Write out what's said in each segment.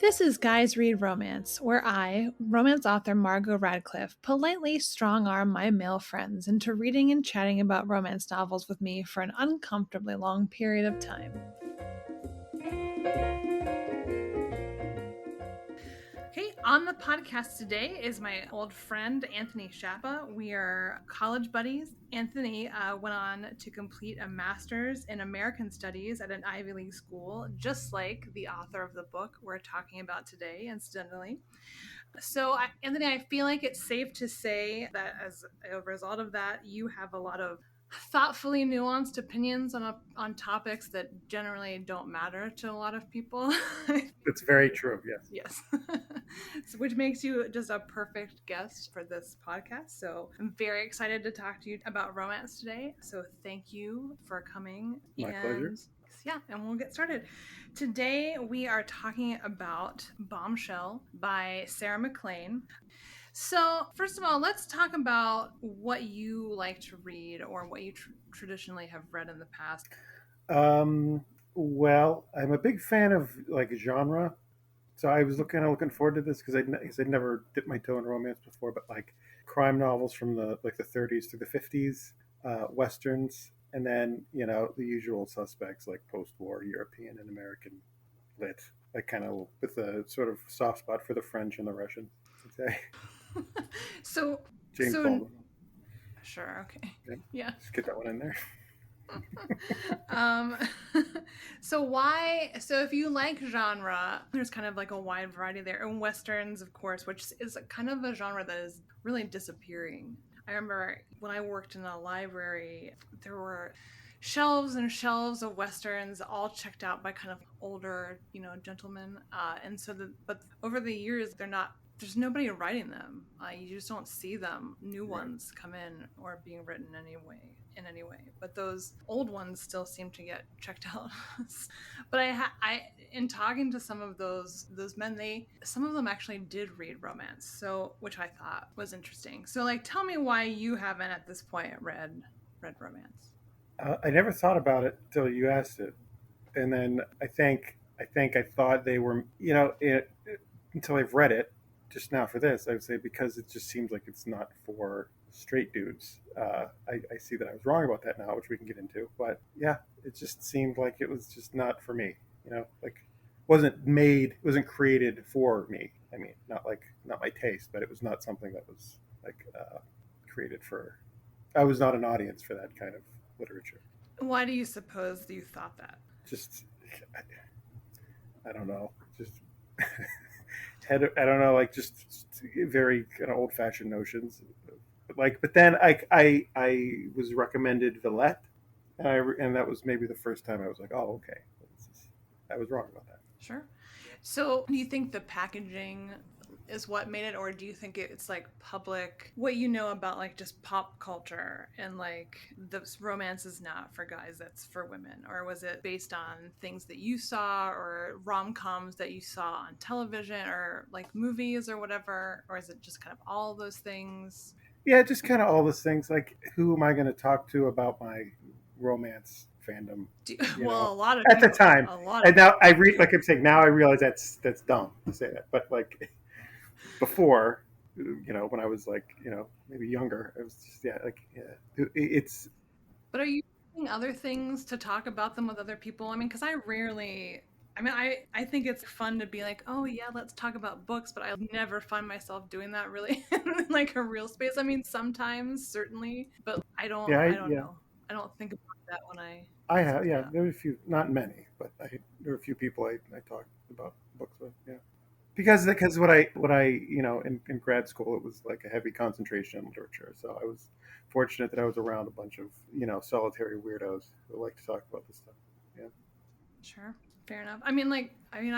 This is Guys Read Romance, where I, romance author Margot Radcliffe, politely strong arm my male friends into reading and chatting about romance novels with me for an uncomfortably long period of time. Okay, on the podcast today is my old friend Anthony Schiappa. We are college buddies. Anthony went on to complete a master's in American Studies at an Ivy League school, just like the author of the book we're talking about today, incidentally. So, Anthony, I feel like it's safe to say that as a result of that, you have a lot of thoughtfully nuanced opinions on topics that generally don't matter to a lot of people. It's very true. Yes. Yes. So, which makes you just a perfect guest for this podcast. So I'm very excited to talk to you about romance today. So thank you for coming. My pleasure. And we'll get started. Today we are talking about Bombshell by Sarah MacLean. So, first of all, let's talk about what you like to read or what you traditionally have read in the past. Well, I'm a big fan of like genre, so I was looking forward to this because I'd never dipped my toe in romance before, but like crime novels from the 30s to the 50s, westerns, and then the usual suspects like post-war European and American lit, like kind of with a sort of soft spot for the French and the Russians. I'd say so, James so Baldwin. sure, okay, Yeah, yeah. just get that one in there. um so if you like genre, there's kind of like a wide variety there, and westerns of course, which is kind of a genre that is really disappearing. I remember when I worked in a library, there were shelves and shelves of westerns all checked out by kind of older gentlemen, but over the years there's nobody writing them. You just don't see them new Right. ones come in or being written in any way, but those old ones still seem to get checked out. But I in talking to some of those men, some of them actually did read romance, so which I thought was interesting. So like, tell me why you haven't at this point read romance. I never thought about it till you asked it, and then I thought they were until I've read it just now for this. I would say because it just seems like it's not for straight dudes. I see that I was wrong about that now, which we can get into. But yeah, it just seemed like it was just not for me. Like wasn't created for me. I mean, not my taste, but it was not something that was like created for. I was not an audience for that kind of literature. Why do you suppose you thought that? Just I don't know. Just I don't know, like just very kind of old fashioned notions. But then I was recommended Villette, and that was maybe the first time I was like, oh okay, I was wrong about that. Sure. So, do you think the packaging is what made it, or do you think it's like public, what you know about like just pop culture, and like this romance is not for guys, that's for women? Or was it based on things that you saw, or rom-coms that you saw on television, or like movies or whatever? Or is it just kind of all those things? Yeah, just kind of all those things. Like, who am I going to talk to about my romance fandom? Well, a lot of At the people. time, A lot of and now people. like I'm saying, now I realize that's dumb to say that. But like before, when I was like, maybe younger, I was just it's But are you doing other things to talk about them with other people? I mean, because I think it's fun to be like, oh yeah, let's talk about books, but I never find myself doing that really in like a real space. I mean, sometimes certainly, but I don't yeah. know. I don't think about that when I I listen have, to yeah. that. There were a few, not many, but there were a few people I talked about books with, yeah. Because what I in grad school it was like a heavy concentration in literature, so I was fortunate that I was around a bunch of solitary weirdos who like to talk about this stuff. Yeah, Sure. Fair enough. I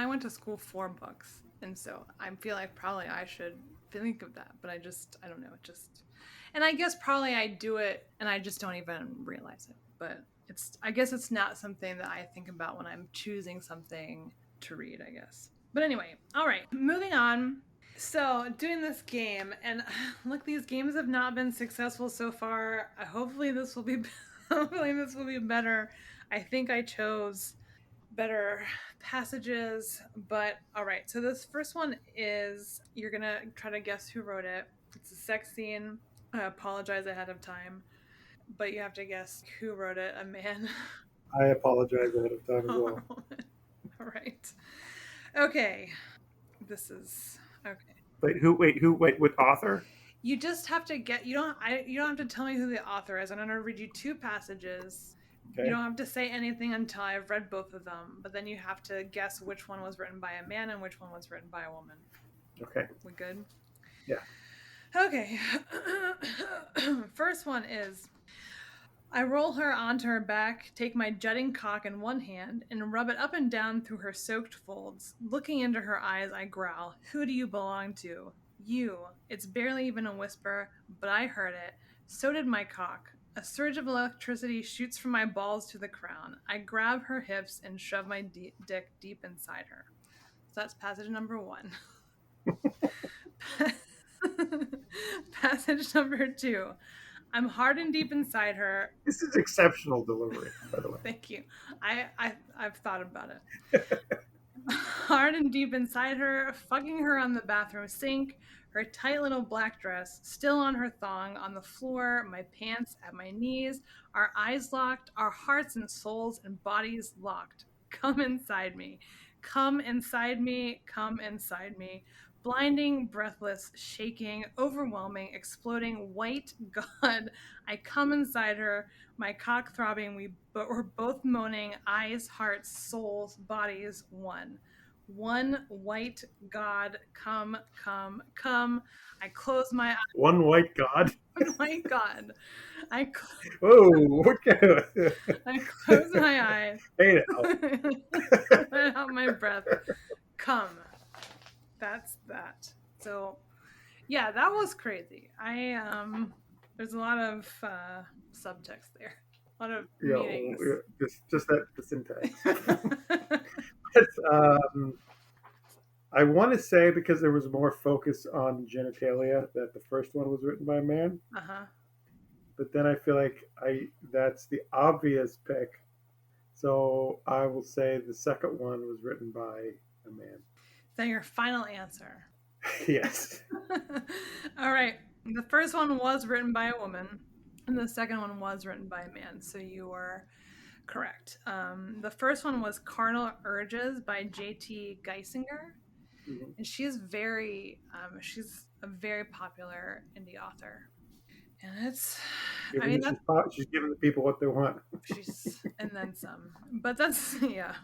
went to school for books, and so I feel like probably I should think of that, but I don't know, it just, and I guess probably I do it and I just don't even realize it. But I guess it's not something that I think about when I'm choosing something to read, I guess. But anyway, all right, moving on. So, doing this game, and look, these games have not been successful so far. Hopefully this will be hopefully this will be better. I think I chose better passages. But all right, so this first one is, you're gonna try to guess who wrote it. It's a sex scene. I apologize ahead of time, but you have to guess who wrote it, a man I apologize ahead of time as or well. a woman. All right. Okay. This is okay. Wait, who? Wait, who? Wait, with author? You just have to get, you don't have to tell me who the author is. I'm going to read you two passages. You Okay. don't have to say anything until I've read both of them, but then you have to guess which one was written by a man and which one was written by a woman. Okay. We good? Yeah. Okay. First one is, I roll her onto her back, take my jutting cock in one hand, and rub it up and down through her soaked folds. Looking into her eyes, I growl, "Who do you belong to?" "You." It's barely even a whisper, but I heard it. So did my cock. A surge of electricity shoots from my balls to the crown. I grab her hips and shove my dick deep inside her. So that's passage number one. Passage number two. I'm hard and deep inside her. This is exceptional delivery, by the way. Thank you. I've thought about it. Hard and deep inside her, fucking her on the bathroom sink, her tight little black dress still on her thong, on the floor, my pants at my knees, our eyes locked, our hearts and souls and bodies locked. Come inside me. Come inside me. Come inside me. Blinding, breathless, shaking, overwhelming, exploding, white God. I come inside her, my cock throbbing, we're both moaning, eyes, hearts, souls, bodies, one. One white God, come, come, come. I close my eyes. One white god. One white God. I, Whoa! What kind of? I close my eyes. Hey now. Let out my breath. Come. That's that. So, yeah, that was crazy. There's a lot of subtext there. A lot of meanings. Just that the syntax. It's, I want to say because there was more focus on genitalia that the first one was written by a man, Uh-huh. but then I feel like that's the obvious pick. So I will say the second one was written by a man. Is that your final answer? Yes. All right. The first one was written by a woman, and the second one was written by a man. So you were correct. The first one was Carnal Urges by J.T. Geisinger. Mhm. And she's a very popular indie author. And it's, I mean, She's giving the people what they want. and then some. But that's, yeah.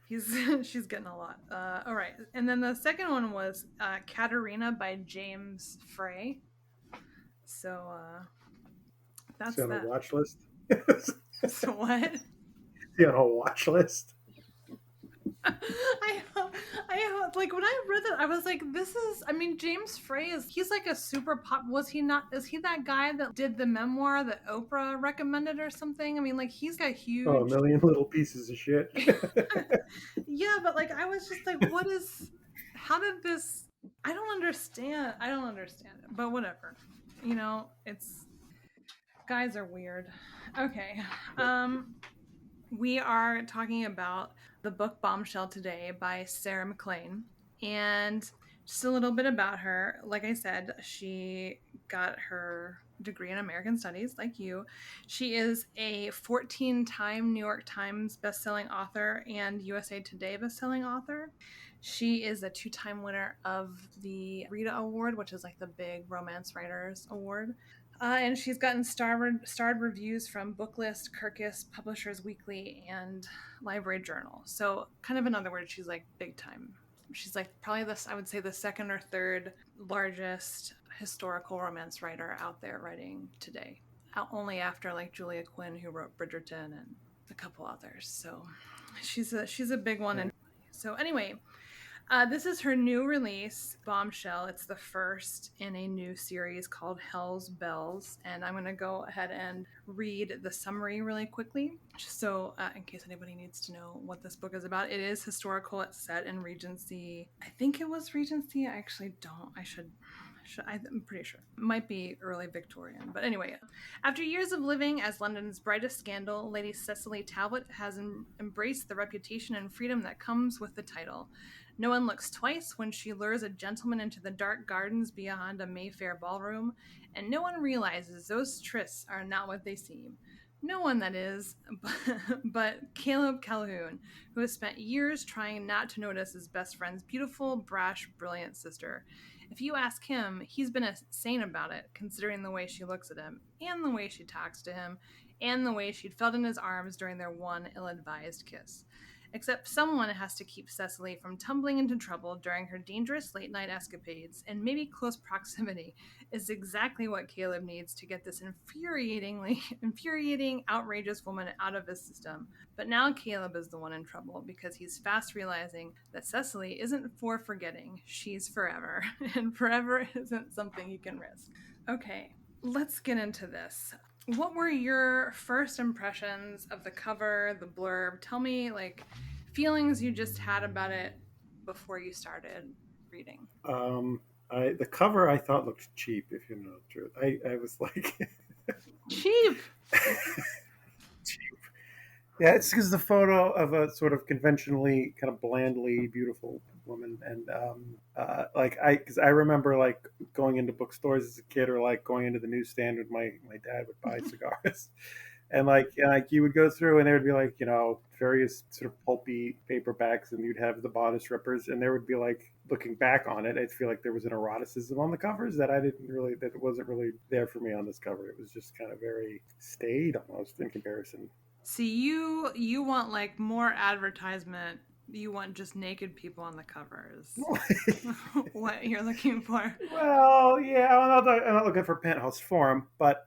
She's getting a lot. All right. And then the second one was Katerina by James Frey. So that's Is on a that. watch list? So what? Is he on a watch list? I like when I read that, I was like, this is, I mean, James Frey he's like a super pop, was he not, is he that guy that did the memoir that Oprah recommended or something? I mean, like, he's got huge. Oh, a million little pieces of shit. Yeah, but like, I was just like, how did this, I don't understand it, but whatever. It's, guys are weird. Okay. We are talking about the book Bombshell today by Sarah MacLean. And just a little bit about her. Like I said, she got her degree in American Studies, like you. She is a 14-time New York Times bestselling author and USA Today bestselling author. She is a 2-time winner of the Rita Award, which is like the big romance writers award. And she's gotten starred reviews from Booklist, Kirkus, Publishers Weekly, and Library Journal. So, kind of in other words, she's like big time. She's like probably I would say the second or third largest historical romance writer out there writing today. Only after like Julia Quinn, who wrote Bridgerton, and a couple others. So, she's a big one. And so anyway, this is her new release, Bombshell. It's the first in a new series called Hell's Bells. And I'm going to go ahead and read the summary really quickly. So, in case anybody needs to know what this book is about, it is historical. It's set in Regency. I think it was Regency. I actually don't. I should I'm pretty sure. Might be early Victorian. But anyway, after years of living as London's brightest scandal, Lady Cecily Talbot has embraced the reputation and freedom that comes with the title. No one looks twice when she lures a gentleman into the dark gardens beyond a Mayfair ballroom, and no one realizes those trysts are not what they seem. No one, that is, but Caleb Calhoun, who has spent years trying not to notice his best friend's beautiful, brash, brilliant sister. If you ask him, he's been insane about it, considering the way she looks at him, and the way she talks to him, and the way she'd felt in his arms during their one ill-advised kiss. Except someone has to keep Cecily from tumbling into trouble during her dangerous late-night escapades, and maybe close proximity is exactly what Caleb needs to get this infuriating, outrageous woman out of his system. But now Caleb is the one in trouble because he's fast realizing that Cecily isn't for forgetting, she's forever, and forever isn't something he can risk. Okay, let's get into this. What were your first impressions of the cover, the blurb? Tell me, like, feelings you just had about it before you started reading. The cover I thought looked cheap, if you know the truth. I was like, Cheap! cheap. Yeah, it's because the photo of a sort of conventionally kind of blandly beautiful woman, and because I remember like going into bookstores as a kid, or like going into the newsstand with my dad would buy cigars, and you would go through and there would be like various sort of pulpy paperbacks, and you'd have the bodice rippers, and there would be like looking back on it, I feel like there was an eroticism on the covers that wasn't really there for me on this cover. It was just kind of very staid almost in comparison. See, you want like more advertisement. You want just naked people on the covers. What you're looking for? Well, yeah, I'm not looking for Penthouse Forum, but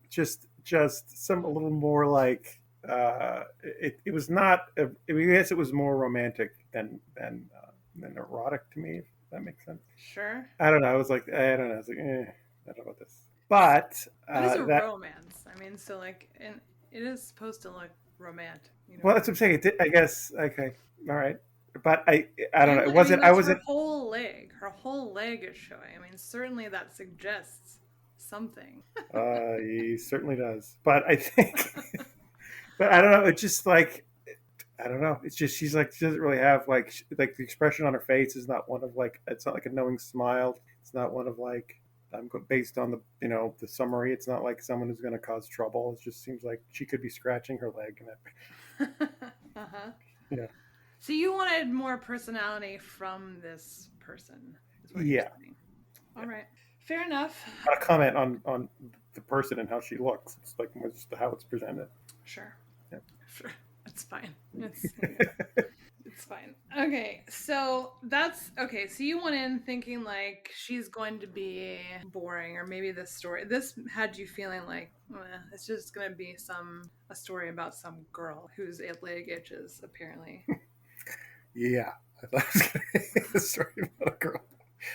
just some a little more like it was not. I mean, yes, it was more romantic than erotic to me. If that makes sense. Sure. I don't know. I was like, I don't know. I was like, I don't know about this. But What is a that romance? I mean, so like, and it is supposed to look romantic. well, that's what I'm saying. I guess okay, all right. But I don't know. It I mean, wasn't. I that's wasn't. her whole leg. Her whole leg is showing. I mean, certainly that suggests something. He certainly does. But I think. But I don't know. It's just like I don't know. It's just she doesn't really have like the expression on her face is not one of like it's not like a knowing smile. It's not one of like based on the summary. It's not like someone who's going to cause trouble. It just seems like she could be scratching her leg and Uh-huh. yeah. So you wanted more personality from this person, is what you're Yeah. saying. All right. Fair enough. Not a comment on the person and how she looks. It's like more just how it's presented. Sure. Yeah. Sure. It's fine. It's fine. Okay, so that's okay. So you went in thinking like she's going to be boring, or maybe this had you feeling like it's just going to be a story about some girl whose leg itches, apparently. Yeah. I thought it was going to be a story about a girl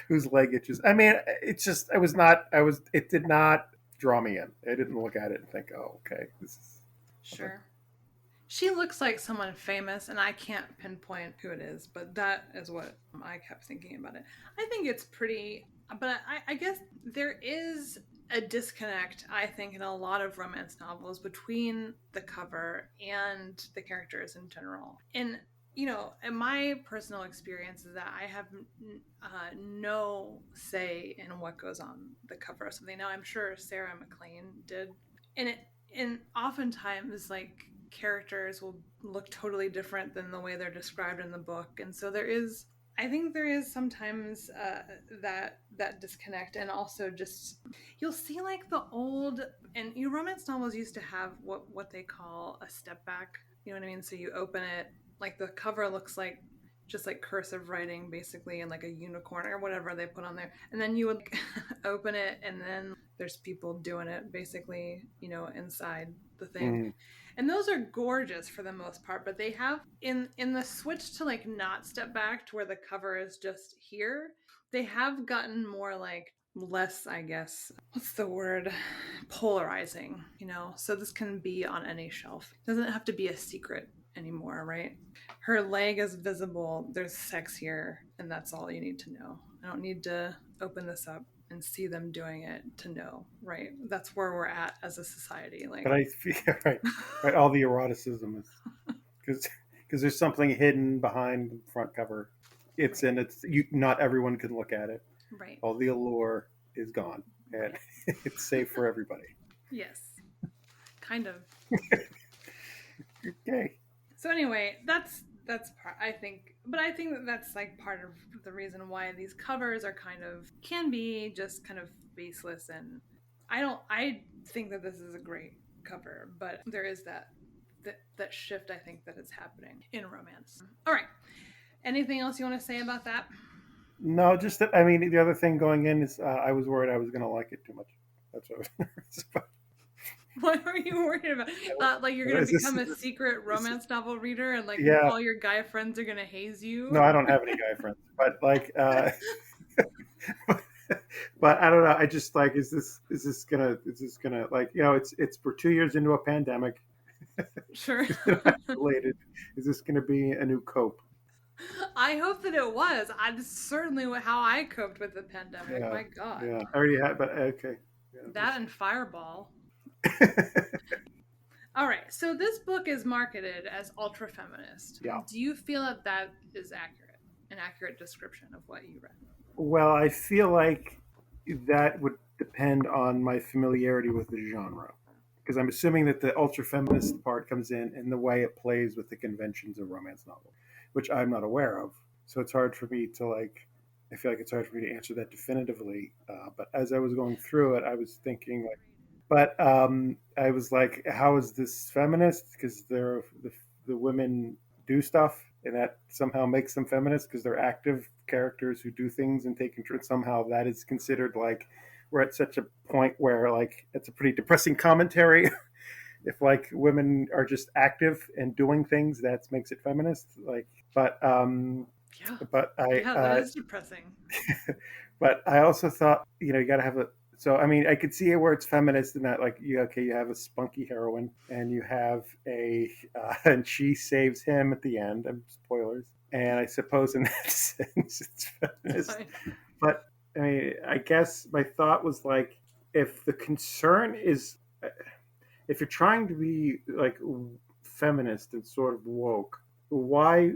whose leg itches. I mean, it's just it did not draw me in. I didn't look at it and think, oh, okay, this is Sure. She looks like someone famous, and I can't pinpoint who it is, but that is what I kept thinking about it. I think it's pretty, but I guess there is a disconnect, I think, in a lot of romance novels between the cover and the characters in general. And, in my personal experience is that I have no say in what goes on the cover of something. Now, I'm sure Sarah MacLean did. And oftentimes, like, characters will look totally different than the way they're described in the book, and so I think there is sometimes that disconnect. And also just you'll see like the old and romance novels used to have what they call a step back, you know what I mean? So you open it, like the cover looks like just like cursive writing basically, and like a unicorn or whatever they put on there, and then you would like, open it, and then there's people doing it basically, inside the thing. Mm. And those are gorgeous for the most part, but they have in the switch to like not step back to where the cover is just here, they have gotten more like less, I guess, what's the word, polarizing, so this can be on any shelf. It doesn't have to be a secret anymore, right? Her leg is visible, there's sex here, and that's all you need to know. I don't need to open this up and see them doing it to know, right? That's where we're at as a society. Like, But I feel right. All the eroticism is because there's something hidden behind the front cover. It's right, and it's you. Not everyone can look at it. right. All the allure is gone, and Right. it's safe for everybody. Yes, kind of. Okay. So anyway, that's part I think, but I think that that's like part of the reason why these covers are kind of can be just kind of faceless, and I think that this is a great cover, but there is that shift I think that is happening in romance. All right. Anything else you want to say about that? No, just that. I mean, the other thing going in is I was worried I was going to like it too much. That's what I was nervous about. What are you worried about? Like you're gonna Is this, become a is this, secret is this, romance novel reader, and like yeah. all your guy friends are gonna haze you? No, I don't have any guy friends, but like, but I don't know. I just like, is this gonna like, it's for 2 years into a pandemic. Sure. Isolated. Is this gonna be a new cope? I hope that it was. That's certainly how I coped with the pandemic. Yeah, My God. yeah. I already had, but okay. Yeah, we'll That and Fireball. see. All right. So this book is marketed as ultra feminist. Yeah. Do you feel that that is accurate? An accurate description of what you read? Well, I feel like that would depend on my familiarity with the genre. Because I'm assuming that the ultra feminist part comes in the way it plays with the conventions of romance novel, which I'm not aware of. So it's hard for me to like. I feel like it's hard for me to answer that definitively. But as I was going through it, I was thinking like, but I was like, how is this feminist? Because the women do stuff, and that somehow makes them feminist because they're active characters who do things and take control. Somehow that is considered like we're at such a point where like it's a pretty depressing commentary. If like women are just active and doing things, that makes it feminist. Like, but Yeah. but I Yeah, that is depressing. but I also thought you got to have a. So I mean, I could see where it's feminist in that like you have a spunky heroine and you have a and she saves him at the end. Spoilers. And I suppose in that sense it's It's feminist. fine. But I mean, I guess my thought was like, if the concern is, if you're trying to be like feminist and sort of woke, why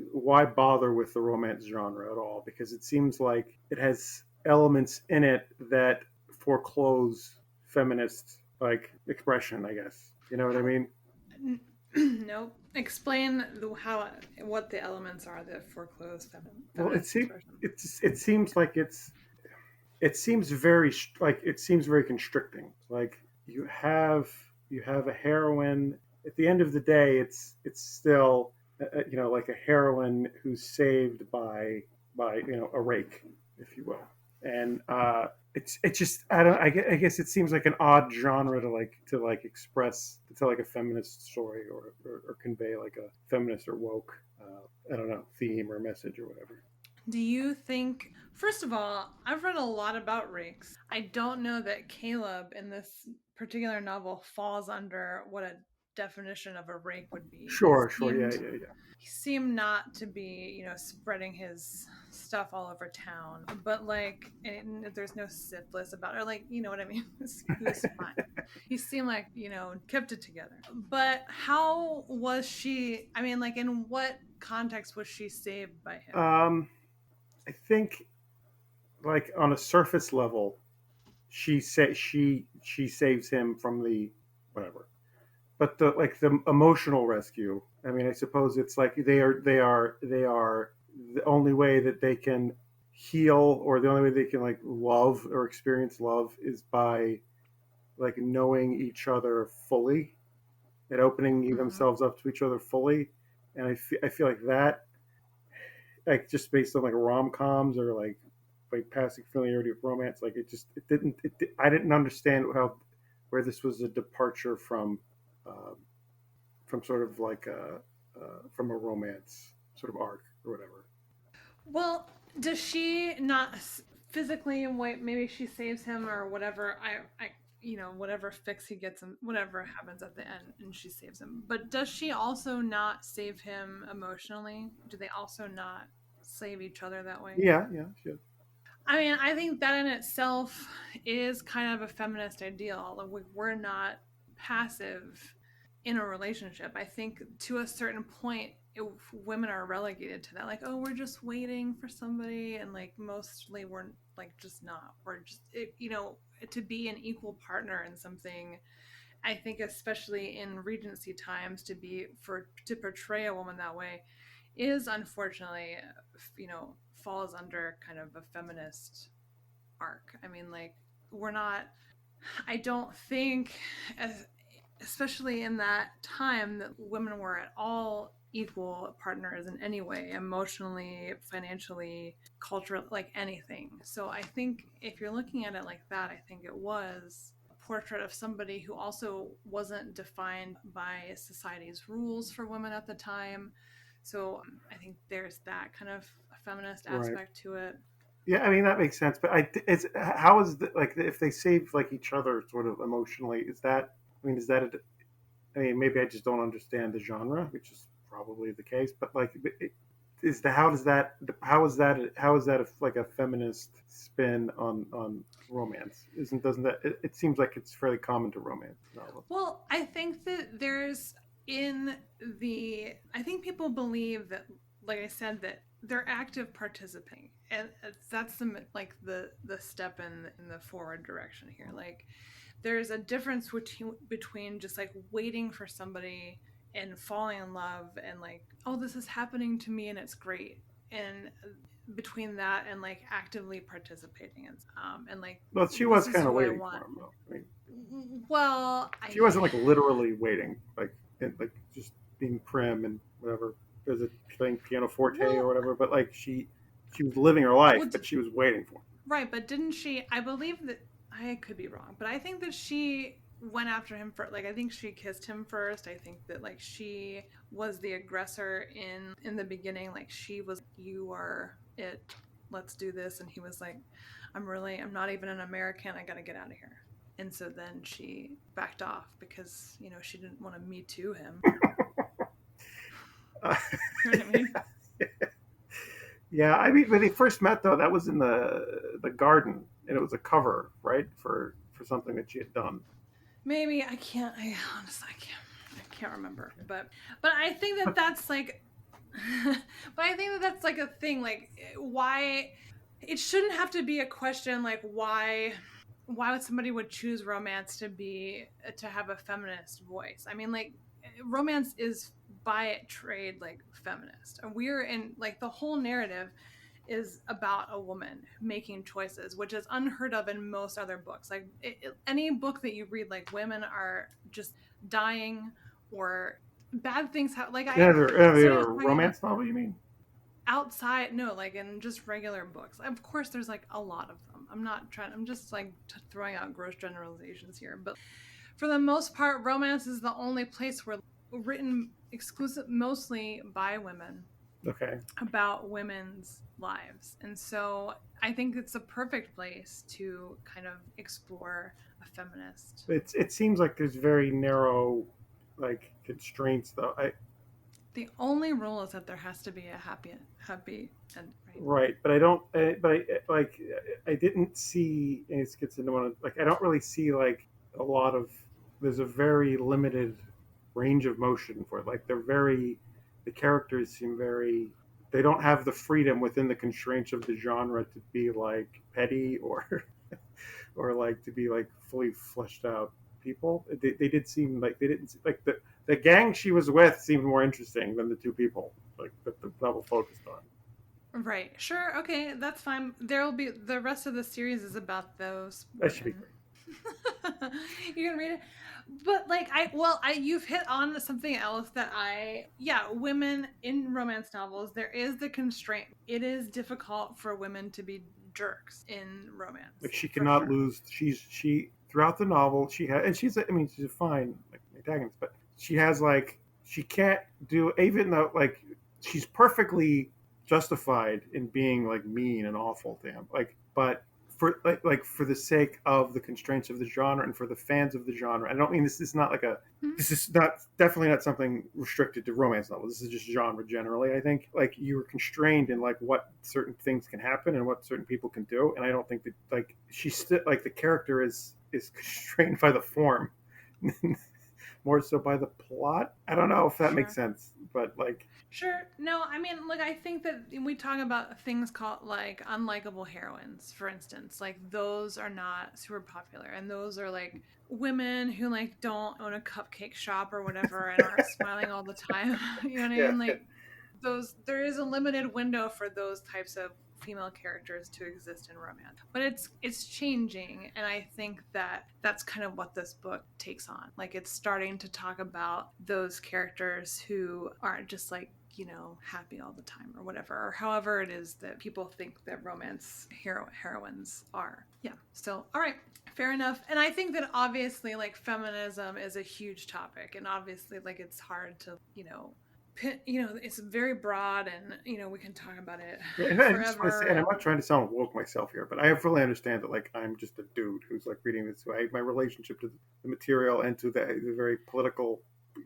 bother with the romance genre at all? Because it seems like it has elements in it that foreclose feminist like expression. I guess you know what I mean. Nope. Explain what the elements are that foreclose Well, feminist expression. it seems like it seems very like it seems very constricting. Like you have a heroine. At the end of the day, it's still like a heroine who's saved by a rake, if you will, and it's just I guess it seems like an odd genre to like express to tell like a feminist story or convey like a feminist or woke I don't know theme or message or whatever. Do you think, first of all, I've read a lot about rakes. I don't know that Caleb in this particular novel falls under what a definition of a rake would be. Sure, yeah. He seemed not to be, spreading his stuff all over town, but like, and there's no syphilis about it, or like, you know what I mean? He was fine. He seemed like, kept it together. But how was she? I mean, like, in what context was she saved by him? I think like on a surface level, she saves him from the whatever. But the emotional rescue. I mean, I suppose it's like they are the only way that they can heal or the only way they can like love or experience love is by like knowing each other fully and opening Mm-hmm. themselves up to each other fully. And I feel like that like just based on like rom-coms or like passing familiarity with romance like I didn't understand how where this was a departure um, from sort of like from a romance sort of arc or whatever. Well, does she not physically? Wait, maybe she saves him or whatever. Whatever fix he gets him, whatever happens at the end, and she saves him. But does she also not save him emotionally? Do they also not save each other that way? Yeah, sure. I mean, I think that in itself is kind of a feminist ideal. Like, we're not passive in a relationship. I think to a certain point, women are relegated to that. Like, oh, we're just waiting for somebody, and like mostly we're like just not. We're just to be an equal partner in something. I think especially in Regency times, to portray a woman that way is unfortunately, falls under kind of a feminist arc. I mean, like, we're not, I don't think, especially in that time, that women were at all equal partners in any way, emotionally, financially, culturally, like anything. So I think if you're looking at it like that, I think it was a portrait of somebody who also wasn't defined by society's rules for women at the time. So I think there's that kind of feminist Right. aspect to it. Yeah, I mean that makes sense. But it's how is like if they save like each other sort of emotionally? Is that? I mean, is that? I mean, maybe I just don't understand the genre, which is probably the case. But like, is the how does that? How is that? How is that like a feminist spin on romance? Isn't doesn't that? It seems like it's fairly common to romance novels. Well, I think that I think people believe that, like I said, that they're active participating, and that's the step in the forward direction here. Like, there's a difference between just like waiting for somebody and falling in love and like, oh, this is happening to me and it's great, and between that and like actively participating and like, Well, she this was is kind of who I waiting for want. him, though. I mean, Well, she wasn't like literally waiting, like just being prim and whatever. There's a playing pianoforte or well, whatever, but like she was living her life, well, but she was waiting for him. right, but didn't she? I believe that, I could be wrong, but I think that she went after him for, like, I think she kissed him first. I think that like she was the aggressor in the beginning. Like, she was like, you are it. Let's do this. And he was like, I'm not even an American. I got to get out of here. And so then she backed off because, she didn't want to Me Too him. Uh, You know what I mean? yeah, I mean, when they first met though, that was in the garden, and it was a cover, right, for something that she had done. Maybe I can't. I honestly, I can't remember. But I think that But that's like, but I think that that's like a thing. Like, why it shouldn't have to be a question. Like, why would somebody would choose romance to have a feminist voice? I mean, like, romance is by trade like feminist, and we're in like the whole narrative is about a woman making choices, which is unheard of in most other books. Like, any book that you read, like, women are just dying or bad things happen. Like, somebody a was talking about romance novel, you mean? outside, no, like in just regular books. Of course, there's like a lot of them. I'm just like throwing out gross generalizations here, but for the most part, romance is the only place where written exclusive mostly by women Okay. about women's lives. And so I think it's a perfect place to kind of explore a feminist. It seems like there's very narrow like constraints though. I The only rule is that there has to be a happy end, right? Right, but I don't. But like I didn't see. And it gets into one of like I don't really see like a lot of. There's a very limited range of motion for it. Like they're very. The characters seem very. They don't have the freedom within the constraints of the genre to be like petty or or like to be like fully fleshed out people. They did seem like they didn't like the gang she was with seemed more interesting than the two people like that the novel focused on. Right. Sure. Okay. That's fine. There'll be the rest of the series is about those That should be women. great. You can read it. But like, you've hit on something else that yeah, women in romance novels, there is the constraint. It is difficult for women to be jerks in Like romance, she for cannot sure. lose. She throughout the novel she has, and she's I mean she's a fine like antagonist, but she has like she can't do even though like she's perfectly justified in being like mean and awful to him. Like, but for for the sake of the constraints of the genre and for the fans of the genre. I don't mean this is not like a Mhm. this is not definitely not something restricted to romance novels. This is just genre generally. I think like you were constrained in like what certain things can happen and what certain people can do, and I don't think that like she's still like the character is constrained by the form more so by the plot. I don't know if that makes Sure. sense, but like Sure. No, I mean, look, I think that we talk about things called like unlikable heroines, for instance. Like those are not super popular, and those are like women who like don't own a cupcake shop or whatever and aren't smiling all the time. You know what I yeah, mean? Like those, there is a limited window for those types of female characters to exist in romance, but it's changing, and I think that that's kind of what this book takes on. Like it's starting to talk about those characters who aren't just like, you know, happy all the time or whatever, or however it is that people think that romance heroines are. Yeah. So all right, fair enough. And I think that obviously like feminism is a huge topic, and obviously like it's hard to, you know, it's very broad, and you know we can talk about it yeah, and I just want to say, forever. and I'm not trying to sound woke myself here, but I fully understand that like I'm just a dude who's like reading this. My relationship to the material and to the very political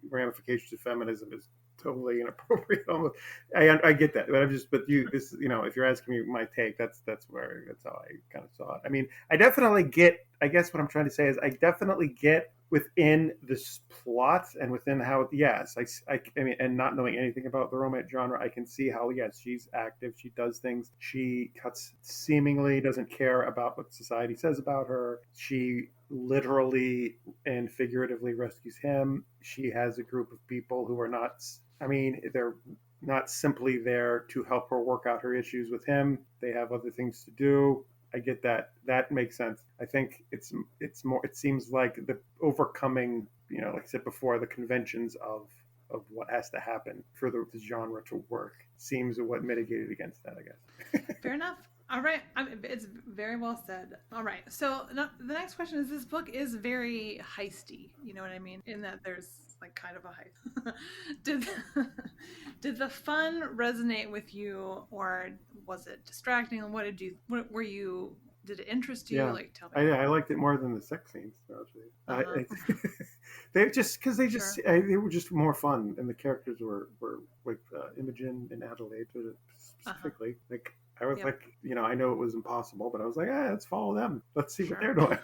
ramifications of feminism is totally inappropriate. Almost, I get that, but I'm just, but you, this, you know, if you're asking me my take, that's how I kind of saw it. I mean, I definitely get. I guess what I'm trying to say is I definitely get within this plot and within how yes I mean and not knowing anything about the romance genre I can see how yes she's active, she does things, she cuts seemingly doesn't care about what society says about her, she literally and figuratively rescues him, she has a group of people who are not, I mean they're not simply there to help her work out her issues with him, they have other things to do. I get that. That makes sense. I think it's more. It seems like the overcoming, you know, like I said before, the conventions of what has to happen for the genre to work seems what mitigated against that. I guess. Fair enough. All right, it's very well said. All right, so the next question is: this book is very heisty. You know what I mean? In that there's like kind of a heist. did did the fun resonate with you, or was it distracting? What did you? What were you? Did it interest you? Yeah, Like, tell me. I liked it more than the sex scenes. Actually, Uh huh. they just because Sure. they were just more fun, and the characters were like Imogen and Adelaide Uh huh. specifically. Like I was Yep. like, you know, I know it was impossible, but I was like, let's follow them. Let's see what Sure. they're doing.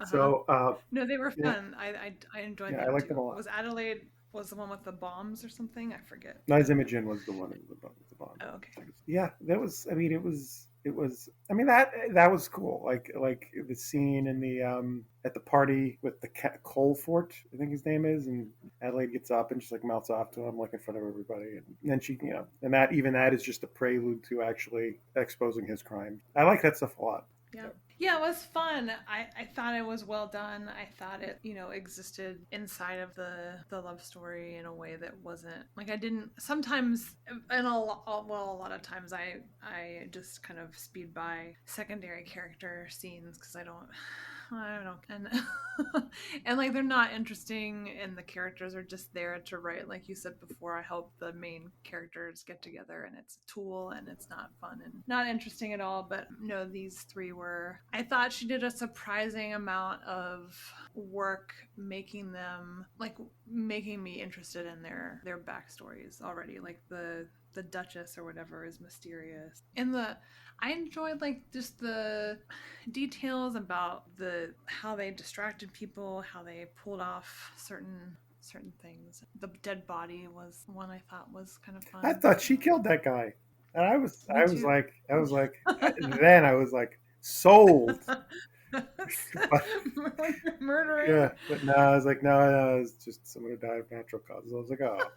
Uh huh. so No, they were yeah, fun. I enjoyed yeah, I them liked them too. a lot. Was Adelaide was the one with the bombs or something? I forget. Nice Imogen was the one in the bond. Oh, okay. Yeah, that was. I mean, it was. I mean that was cool. Like the scene in the at the party with the Cole Fort, I think his name is, and Adelaide gets up and just like melts off to him like in front of everybody, and then she, you know, and that even that is just a prelude to actually exposing his crime. I like that stuff a lot. Yeah. Yeah, it was fun. I thought it was well done. I thought it, you know, existed inside of the love story in a way that wasn't like I didn't sometimes and a lot of times I just kind of speed by secondary character scenes because I don't know. And and like they're not interesting and the characters are just there to write, like you said before, I hope the main characters get together and it's a tool and it's not fun and not interesting at all. But no, these three were, I thought she did a surprising amount of work making them like making me interested in their backstories already. Like the Duchess or whatever is mysterious. And the I enjoyed like just the details about the how they distracted people, how they pulled off certain things. The dead body was one I thought was kind of I fun. thought she killed that guy, and Me too. I was like, then I was like sold. But Like murdering. yeah, but no, I was like, no, it's just someone who died of natural causes. I was like, oh,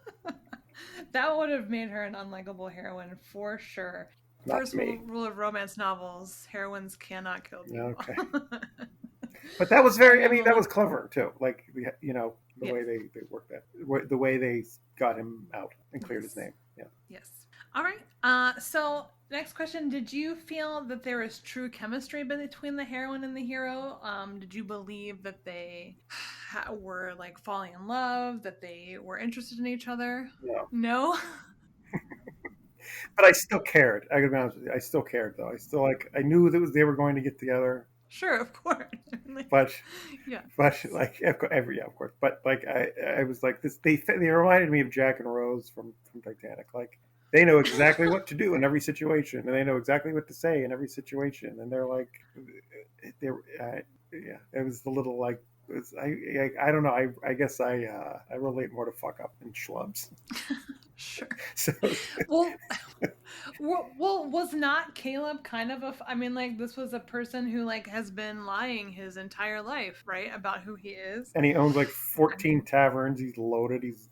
That would have made her an unlikable heroine for sure. not First me. rule of romance novels: heroines cannot kill people. Okay, but that was Or very. I you mean, will that look. was clever too. Like you know the Yes. way they worked that, the way they got him out and cleared his Yes. name. Yeah. Yes. All right. So next question: did you feel that there was true chemistry between the heroine and the hero? Did you believe that they were like falling in love? That they were interested in each other? No. No. but I still cared. I gotta be honest with you. I still cared though. I still like. I knew that they were going to get together, Sure, of course. but Yeah. like every yeah, of course. But like I was like this. They reminded me of Jack and Rose from Titanic. Like they know exactly what to do in every situation, and they know exactly what to say in every situation, and they're like, they're yeah. It was the little like. I don't know. I guess I relate more to fuck up and schlubs. Sure. So Well, well, was not Caleb kind of I mean, like, this was a person who, like, has been lying his entire life, right? About who he is. and he owns like I 14 mean, taverns. He's loaded. He's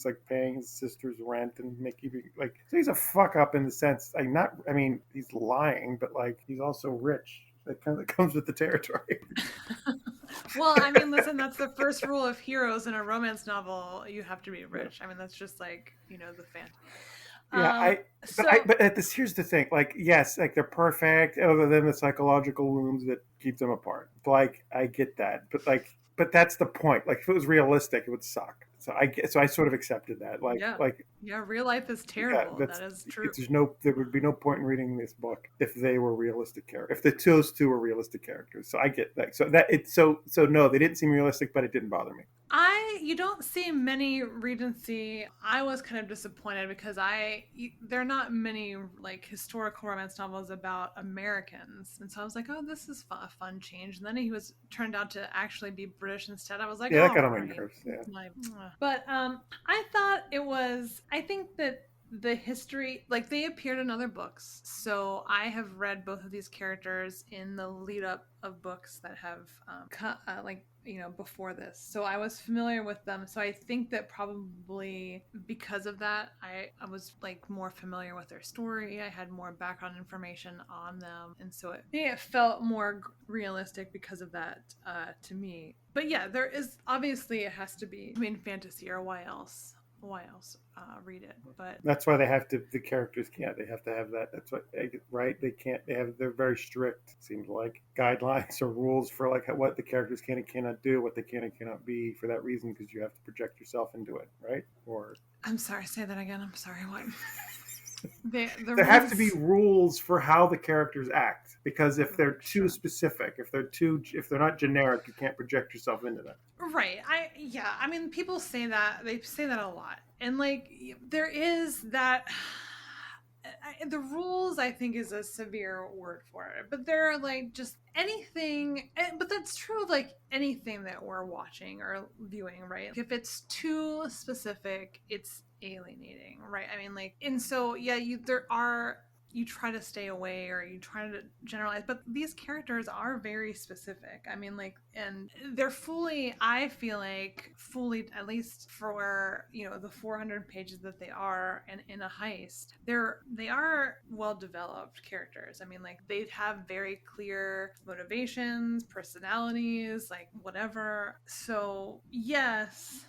like paying his sister's rent and making like so he's a fuck up in the sense like not I mean he's lying but like he's also rich. That kind of comes with the territory. well, I mean, listen, that's the first rule of heroes in a romance novel. You have to be Yeah. rich. I mean, that's just like, the fan. Yeah, So but at this here's the thing. Like, yes, like they're perfect, other than the psychological wounds that keep them apart. Like, I get that, but that's the point. Like, if it was realistic, it would suck. So I sort of accepted that. yeah, yeah, real life is Yeah, terrible. That is true. there would be no point in reading this book if they were realistic characters. If those two were realistic characters. So I get that. So no, they didn't seem realistic, but it didn't bother me. You don't see many Regency. I was kind of disappointed because there are not many like historical romance novels about Americans, and so I was like, oh, this is a fun change. And then he was turned out to actually be British instead. I was like, Yeah, that oh, got on my great. nerves. Yeah. But I thought it was. I think that the history, like they appeared in other books, so I have read both of these characters in the lead up of books that have like before this, so I was familiar with them. So I think that probably because of that, I was like more familiar with their story. I had more background information on them, and so it felt more realistic because of that to me. But yeah, there is obviously it has to be, I mean, fantasy, or why else read it. But That's why they have to. The characters can't. They have to have that. That's what right. They can't. They're very strict. Seems like guidelines or rules for like what the characters can and cannot do, what they can and cannot be for that reason because you have to project yourself into it, right? Or I'm sorry, say that again. I'm sorry, what? There have to be rules for how the characters act because if they're too Sure. specific, if they're not generic, you can't project yourself into them. Right. I mean, people say that. They say that a lot. And like there is that the rules, I think, is a severe word for it, but they're like just anything. But that's true of like anything that we're watching or viewing, right? If it's too specific, it's alienating, right? I mean, like, and so yeah, you try to stay away or you try to generalize, but these characters are very specific. I mean, like, and they're fully, I feel like fully, at least for the 400 pages that they are, and in a heist, they are well developed characters. I mean, like, they have very clear motivations, personalities, like whatever. So yes,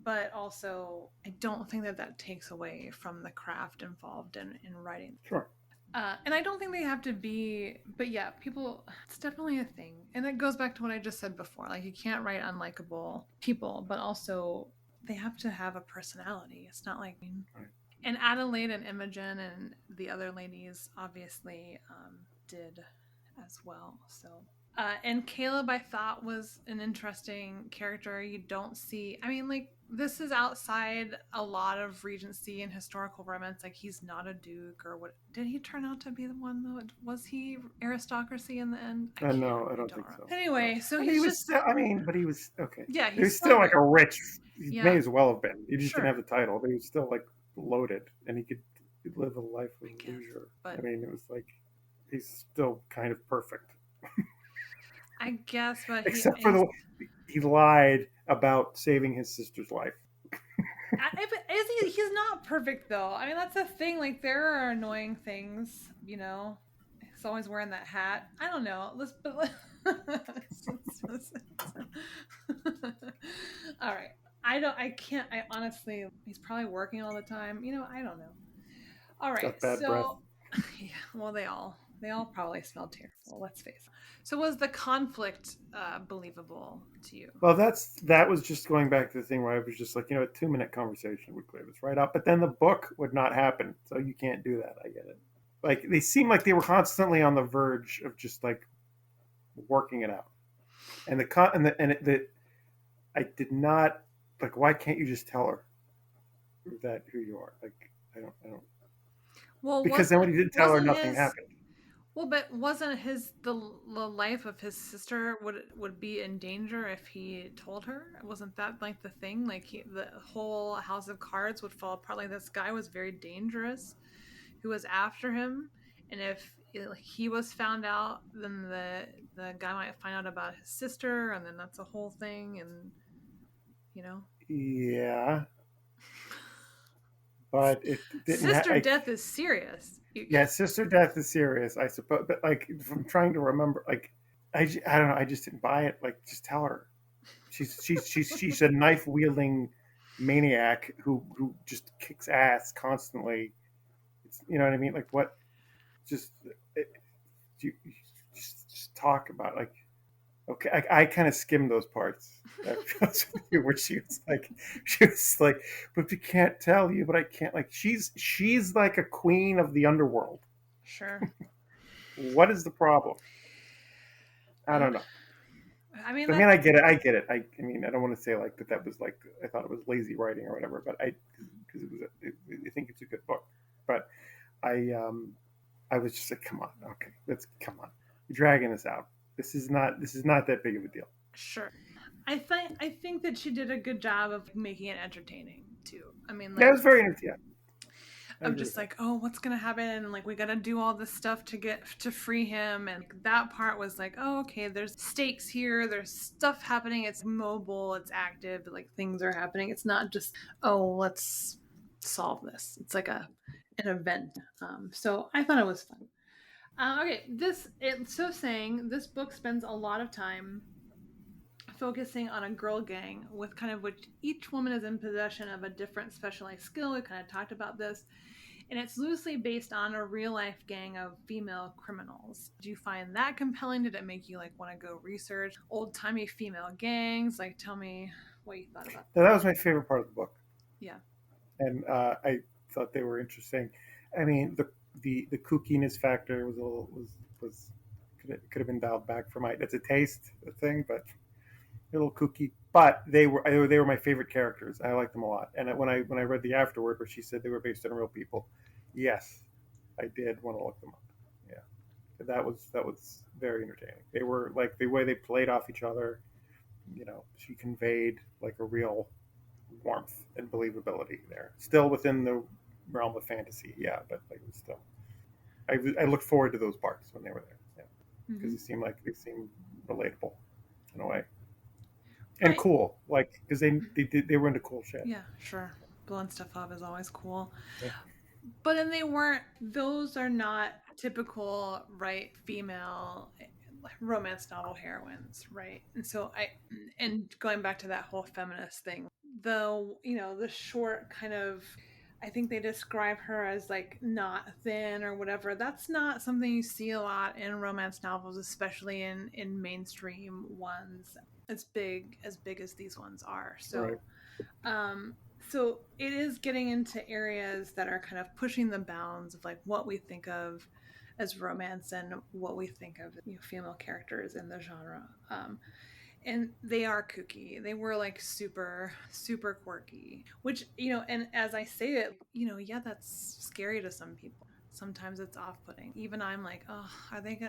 but also I don't think that takes away from the craft involved in writing. Sure. And I don't think they have to be, but yeah, people, it's definitely a thing. And it goes back to what I just said before. Like, you can't write unlikable people, but also they have to have a personality. It's not like, Right. and Adelaide and Imogen and the other ladies obviously did as well. So and Caleb, I thought, was an interesting character. You don't see, I mean, like, this is outside a lot of Regency and historical romance. Like, he's not a duke, or what? Did he turn out to be the one, though? Was he aristocracy in the end? No, I don't think so. Anyway, No. so I mean, he's just, I mean, but he was okay. yeah, He he's was still like rich. a rich. He Yeah, may as well have been. He just sure. didn't have the title, but he was still like loaded, and he could live a life of guess, leisure. but I mean, it was like he's still kind of perfect, I guess, but except for he lied about saving his sister's life. he's not perfect though. I mean, that's a thing. Like, there are annoying things. He's always wearing that hat. I don't know. All right. I can't. I honestly, he's probably working all the time. I don't know. All right. Got bad breath. So, yeah. Well, they all They all probably smell terrible, let's face it. So was the conflict believable to you? Well, that was just going back to the thing where I was just like, a 2 minute conversation would clear this right up. But then the book would not happen, so you can't do that. I get it. Like they seemed like they were constantly on the verge of just like working it out, and the con and the I did not like. Why can't you just tell her that who you are? Like I don't. Well, Because then when he did tell her, wasn't nothing his happened. well, but wasn't the life of his sister would be in danger if he told her? Wasn't that like the thing? Like the whole house of cards would fall apart. Like this guy was very dangerous, who was after him, and if he was found out, then the guy might find out about his sister, and then that's a whole thing, and you know. Yeah, but it didn't. Sister death is serious. Yeah, sister death is serious, I suppose. But like, I'm trying to remember, like, I don't know. I just didn't buy it. Like, just tell her. She's a knife wielding maniac who just kicks ass constantly. You know what I mean? Like, what? Just it, you, just talk about it. Like, okay, I kind of skimmed those parts. Where she was like, but you can't tell you, but I can't. Like, she's like a queen of the underworld. Sure. What is the problem? I don't know. I mean, I get it. I get it. I mean, I don't want to say like that. That was like I thought it was lazy writing or whatever. But because it was, I think it's a good book. But I, I was just like, come on, okay, let's come on. You're dragging this out. This is not that big of a deal. sure. I think that she did a good job of making it entertaining too. I mean, Yeah, like it was very yeah. I of agree just with that. like, oh, what's gonna happen? And like we gotta do all this stuff to free him. And that part was like, oh, okay, there's stakes here, there's stuff happening, it's mobile, it's active, like things are happening. It's not just, oh, let's solve this. It's like an event. So I thought it was fun. Okay, it's so saying this book spends a lot of time focusing on a girl gang with kind of which each woman is in possession of a different specialized skill. We kind of talked about this. And it's loosely based on a real life gang of female criminals. Do you find that compelling? Did it make you like want to go research old timey female gangs? Like, tell me what you thought about So that was my favorite part of the book, that. Yeah. and I thought they were interesting. I mean, the kookiness factor was a little was could have been dialed back for my. It's a taste thing, but a little kooky. But they were my favorite characters. I liked them a lot. And when I read the afterword where she said they were based on real people, yes, I did want to look them up. Yeah, that was very entertaining. They were like the way they played off each other. She conveyed like a real warmth and believability there. Still within the realm of fantasy, yeah, but like it was still. I looked forward to those parts when they were there, yeah, because Mm-hmm. they seemed relatable in a way and I cool, like because they were into cool shit. Yeah, sure. Blowing stuff up is always cool. Yeah. But then they weren't. Those are not typical, right? Female romance novel heroines, right? And going back to that whole feminist thing, the short kind of, I think they describe her as like not thin or whatever. That's not something you see a lot in romance novels, especially in mainstream ones as big as these ones are. Right. Um, so it is getting into areas that are kind of pushing the bounds of like what we think of as romance and what we think of female characters in the genre. And they are kooky. They were like super super quirky, which and as I say it, yeah, that's scary to some people. Sometimes it's off-putting. Even I'm like, oh,